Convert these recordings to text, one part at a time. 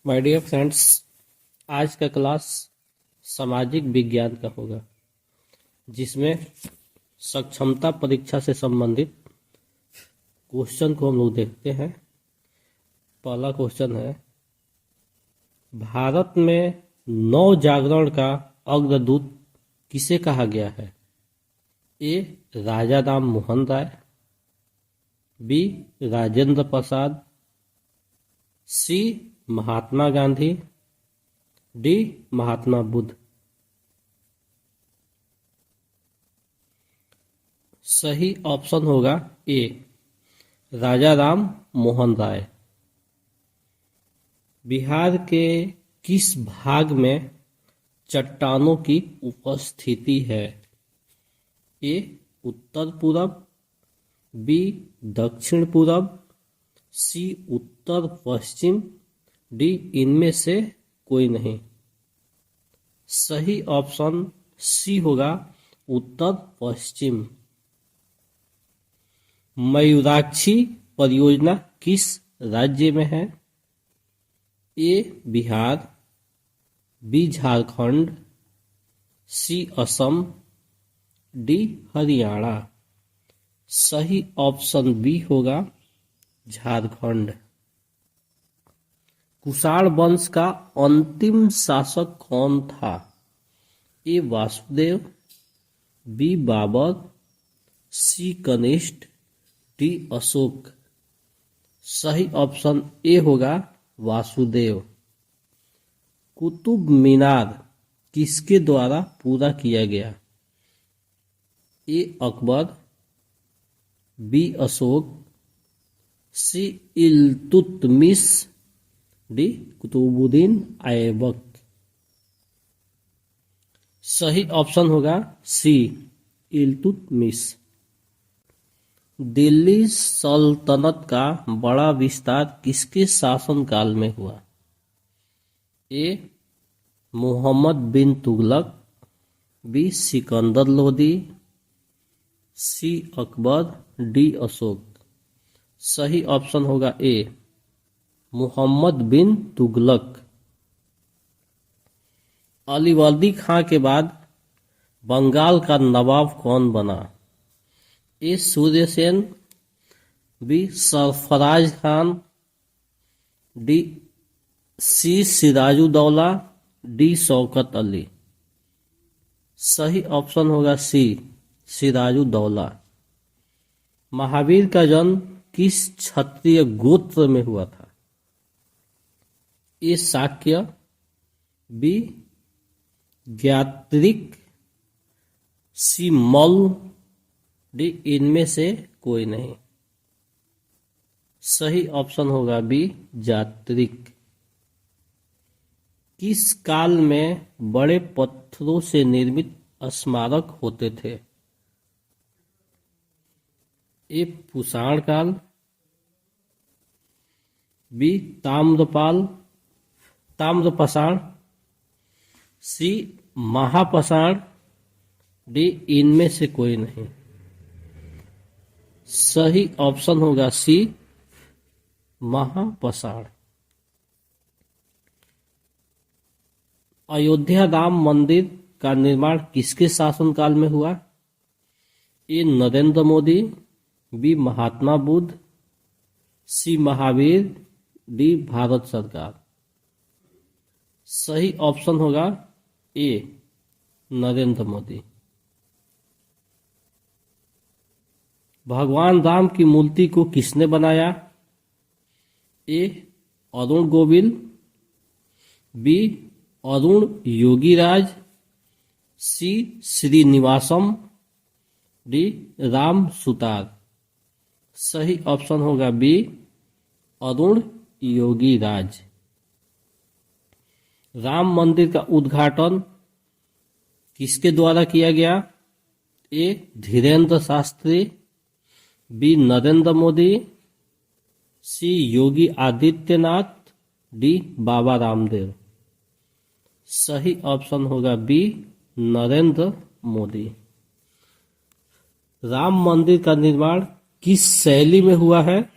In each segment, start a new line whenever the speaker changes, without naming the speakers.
My dear friends, आज का class सामाजिक विज्ञान का होगा, जिसमें सक्षमता परीक्षा से संबंधित क्वेश्चन को हम लोग देखते हैं। पहला क्वेश्चन है, भारत में नव जागरण का अग्रदूत किसे कहा गया है? ए. राजा राम मोहन राय, बी. राजेंद्र प्रसाद, सी. महात्मा गांधी, डी. महात्मा बुद्ध। सही ऑप्शन होगा ए. राजा राम मोहन राय। बिहार के किस भाग में चट्टानों की उपस्थिति है? ए. उत्तर पूरब, बी. दक्षिण पूरब, सी. उत्तर पश्चिम, डी. इनमें से कोई नहीं। सही ऑप्शन सी होगा, उत्तर पश्चिम। मयूराक्षी परियोजना किस राज्य में है? ए. बिहार, बी. झारखंड, सी. असम, डी. हरियाणा। सही ऑप्शन बी होगा, झारखंड। कुषाण वंश का अंतिम शासक कौन था? ए. वासुदेव, बी. बाबर, सी. कनिष्ठ, डी. अशोक। सही ऑप्शन ए होगा, वासुदेव। कुतुब मीनार किसके द्वारा पूरा किया गया? ए. अकबर, बी. अशोक, सी. इल्तुतमिश, डी. कुतुबुद्दीन ऐबक। सही ऑप्शन होगा सी. इल्तुतमिश। दिल्ली सल्तनत का बड़ा विस्तार किसके शासनकाल में हुआ? ए. मोहम्मद बिन तुगलक, बी. सिकंदर लोदी, सी. अकबर, डी. अशोक। सही ऑप्शन होगा ए. मोहम्मद बिन तुगलक। अलीवर्दी खां के बाद बंगाल का नवाब कौन बना? ए. सूर्यसेन, बी. सरफराज खान, डी. सी. सिराजुद्दौला, डी. शौकत अली। सही ऑप्शन होगा सी. सिराजुद्दौला। महावीर का जन्म किस क्षत्रिय गोत्र में हुआ था? ए. शाक्य, बी. ज्ञात्रिक, सी. मल्ल, डी. इनमें से कोई नहीं। सही ऑप्शन होगा बी. ज्ञात्रिक। किस काल में बड़े पत्थरों से निर्मित स्मारक होते थे? ए. कुषाण काल, बी. ताम्रपाषाण, सी. महापाषाण, डी. इनमें से कोई नहीं। सही ऑप्शन होगा सी. महापाषाण। अयोध्या राम मंदिर का निर्माण किसके शासनकाल में हुआ? ए. नरेंद्र मोदी, बी. महात्मा बुद्ध, सी. महावीर, डी. भारत सरकार। सही ऑप्शन होगा ए. नरेंद्र मोदी। भगवान राम की मूर्ति को किसने बनाया? ए. अरुण गोविल, बी. अरुण योगीराज, सी. श्रीनिवासम, डी. राम सुतार। सही ऑप्शन होगा बी. अरुण योगीराज। राम मंदिर का उद्घाटन किसके द्वारा किया गया? ए. धीरेन्द्र शास्त्री, बी. नरेंद्र मोदी, सी. योगी आदित्यनाथ, डी. बाबा रामदेव। सही ऑप्शन होगा बी. नरेंद्र मोदी। राम मंदिर का निर्माण किस शैली में हुआ है?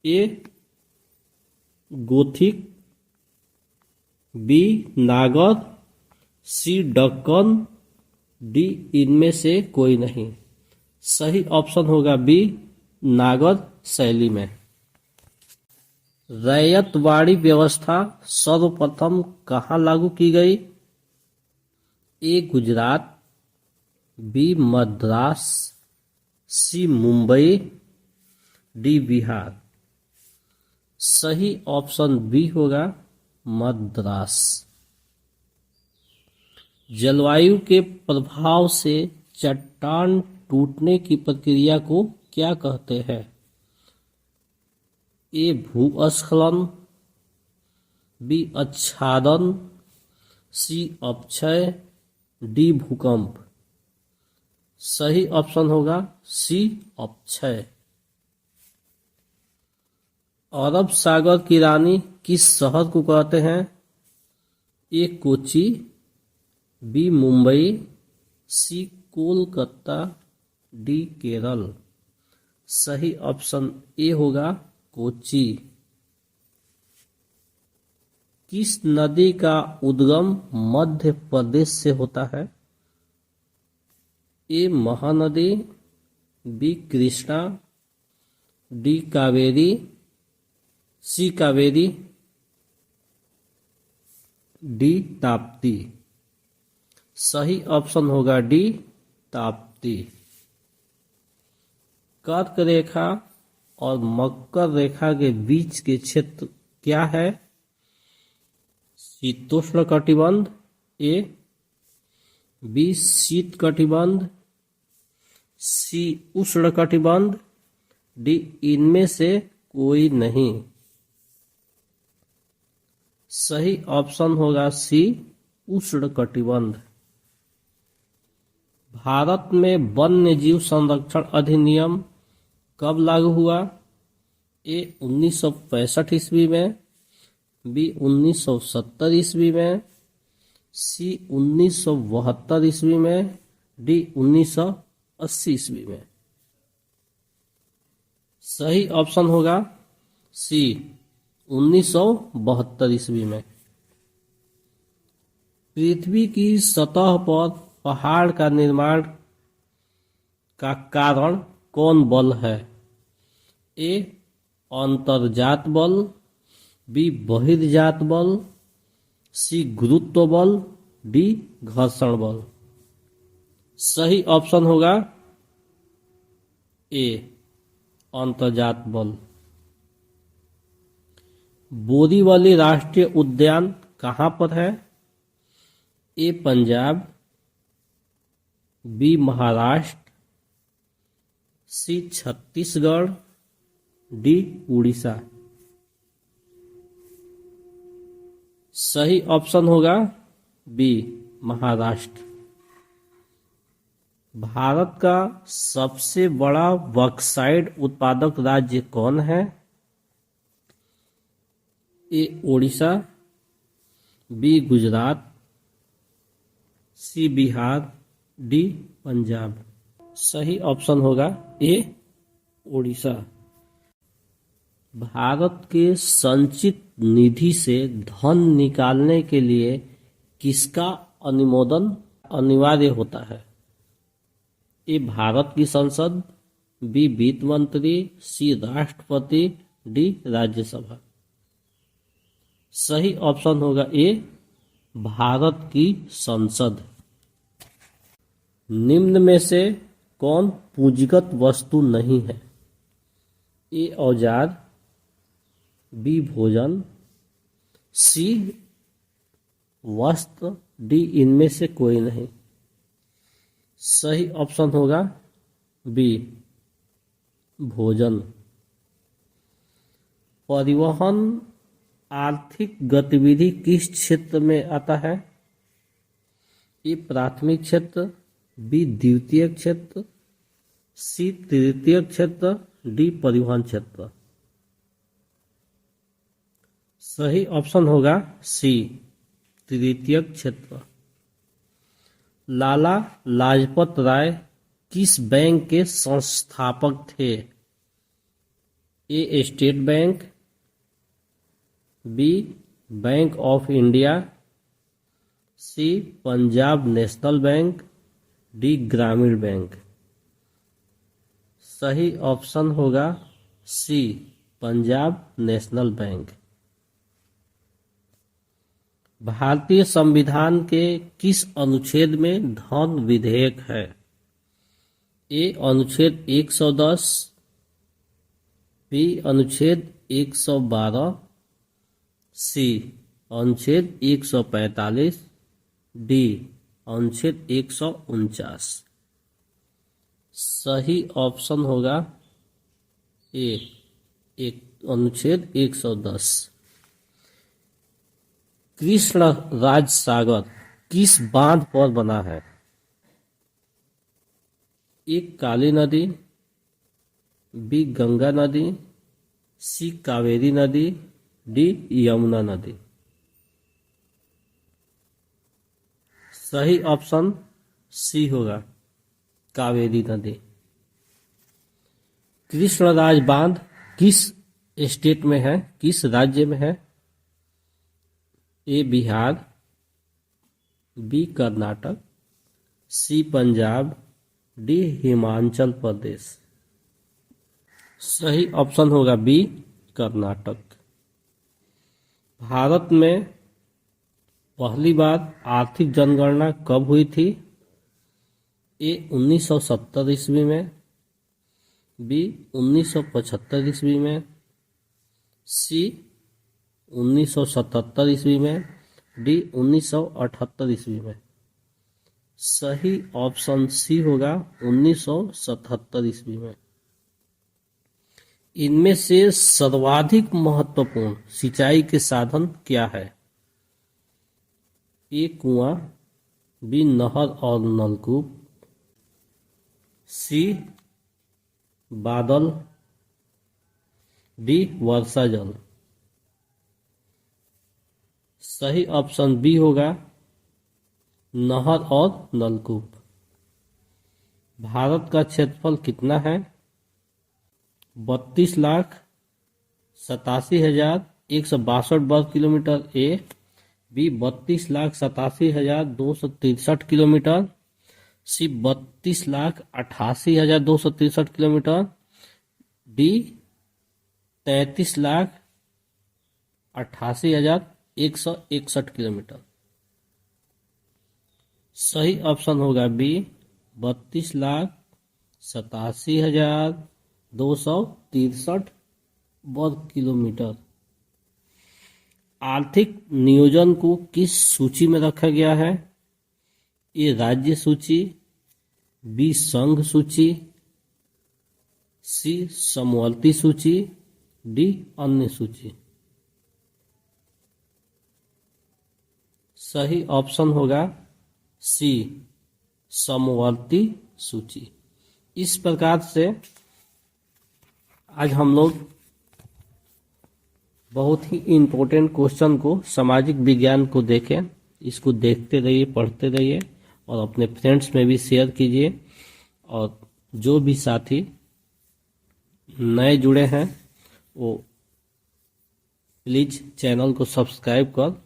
ए. गोथिक, बी नागर, सी दक्कन, डी इनमें से कोई नहीं। सही ऑप्शन होगा बी नागर शैली में। रैयतवाड़ी व्यवस्था सर्वप्रथम कहाँ लागू की गई? ए गुजरात, बी मद्रास, सी मुंबई, डी बिहार। सही ऑप्शन बी होगा मद्रास। जलवायु के प्रभाव से चट्टान टूटने की प्रक्रिया को क्या कहते हैं? ए भूस्खलन, बी आच्छादन, सी अपक्षय, डी भूकंप। सही ऑप्शन होगा सी अपक्षय। अरब सागर की रानी किस शहर को कहते हैं? ए कोची, बी मुंबई, सी कोलकाता, डी केरल। सही ऑप्शन ए होगा कोची। किस नदी का उद्गम मध्य प्रदेश से होता है? ए महानदी, बी कृष्णा, डी कावेरी, सी कावेरी, डी ताप्ती। सही ऑप्शन होगा डी ताप्ती। कर्क रेखा और मकर रेखा के बीच के क्षेत्र क्या है? शीतोष्ण कटिबंध, ए, बी शीत कटिबंध, सी उष्ण कटिबंध, डी इनमें से कोई नहीं। सही ऑप्शन होगा सी उष्ण कटिबंध। भारत में वन्य जीव संरक्षण अधिनियम कब लागू हुआ? ए 1965 ईस्वी में, बी 1970 ईस्वी में, सी 1972 ईस्वी में, डी 1980 ईस्वी में। सही ऑप्शन होगा सी 1972 ईस्वी में। पृथ्वी की सतह पर पहाड़ का निर्माण का कारण कौन बल है? ए अंतर्जात बल, बी बहिर्जात बल, सी गुरुत्व बल, डी घर्षण बल। सही ऑप्शन होगा ए अंतर्जात बल। बोरीवली राष्ट्रीय उद्यान कहाँ पर है? ए पंजाब, बी महाराष्ट्र, सी छत्तीसगढ़, डी उड़ीसा। सही ऑप्शन होगा बी महाराष्ट्र। भारत का सबसे बड़ा बॉक्साइट उत्पादक राज्य कौन है? ए ओडिशा, बी गुजरात, सी बिहार, डी पंजाब। सही ऑप्शन होगा ए ओडिशा। भारत के संचित निधि से धन निकालने के लिए किसका अनुमोदन अनिवार्य होता है? ए भारत की संसद, बी वित्त मंत्री, सी राष्ट्रपति, डी राज्यसभा। सही ऑप्शन होगा ए भारत की संसद। निम्न में से कौन पूंजीगत वस्तु नहीं है? ए औजार, बी भोजन, सी वस्त्र, डी इनमें से कोई नहीं। सही ऑप्शन होगा बी भोजन। परिवहन आर्थिक गतिविधि किस क्षेत्र में आता है? ए प्राथमिक क्षेत्र, बी द्वितीय क्षेत्र, सी तृतीय क्षेत्र, डी परिवहन क्षेत्र। सही ऑप्शन होगा सी तृतीय क्षेत्र। लाला लाजपत राय किस बैंक के संस्थापक थे? A state bank, B bank of India, C Punjab national bank, D Gramin bank. सही ऑप्शन होगा सी पंजाब नेशनल बैंक। भारतीय संविधान के किस अनुच्छेद में धन विधेयक है? ए अनुच्छेद 110, बी अनुच्छेद 112, सी अनुच्छेद 145, डी अनुच्छेद 149। सही ऑप्शन होगा ए अनुच्छेद 110। कृष्ण राज सागर किस बांध पर बना है? ए काली नदी, बी गंगा नदी, सी कावेरी नदी, डी यमुना नदी। सही ऑप्शन सी होगा कावेरी नदी। कृष्णराज बांध किस स्टेट में है, किस राज्य में है? ए बिहार, बी कर्नाटक, सी पंजाब, डी हिमाचल प्रदेश। सही ऑप्शन होगा बी कर्नाटक। भारत में पहली बार आर्थिक जनगणना कब हुई थी? ए 1970 ईस्वी में, बी 1975 ईस्वी में, सी 1977 ईस्वी में, डी 1978 ईस्वी में। सही ऑप्शन सी होगा 1977 ईस्वी में। इनमें से सर्वाधिक महत्वपूर्ण सिंचाई के साधन क्या है? ए कुआं, बी नहर और नलकूप, सी बादल, डी वर्षा जल। सही ऑप्शन बी होगा नहर और नलकूप। भारत का क्षेत्रफल कितना है? 32,87,162 वर्ग किलोमीटर ए, बी 32,87,263 किलोमीटर, सी 32,88,263 किलोमीटर, डी 33,88,161 किलोमीटर। सही ऑप्शन होगा बी 32,87,263 वर्ग किलोमीटर। आर्थिक नियोजन को किस सूची में रखा गया है? ए राज्य सूची, बी संघ सूची, सी समवर्ती सूची, डी अन्य सूची। सही ऑप्शन होगा सी समवर्ती सूची। इस प्रकार से आज हम लोग बहुत ही इम्पोर्टेंट क्वेश्चन को सामाजिक विज्ञान को देखें। इसको देखते रहिए, पढ़ते रहिए और अपने फ्रेंड्स में भी शेयर कीजिए। और जो भी साथी नए जुड़े हैं वो प्लीज़ चैनल को सब्सक्राइब कर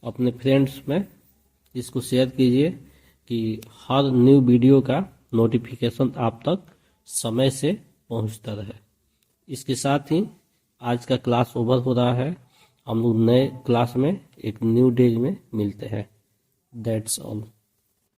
अपने फ्रेंड्स में इसको शेयर कीजिए कि हर न्यू वीडियो का नोटिफिकेशन आप तक समय से पहुंचता रहे। इसके साथ ही आज का क्लास ओवर हो रहा है। हम लोग नए क्लास में एक न्यू डे में मिलते हैं। That's all.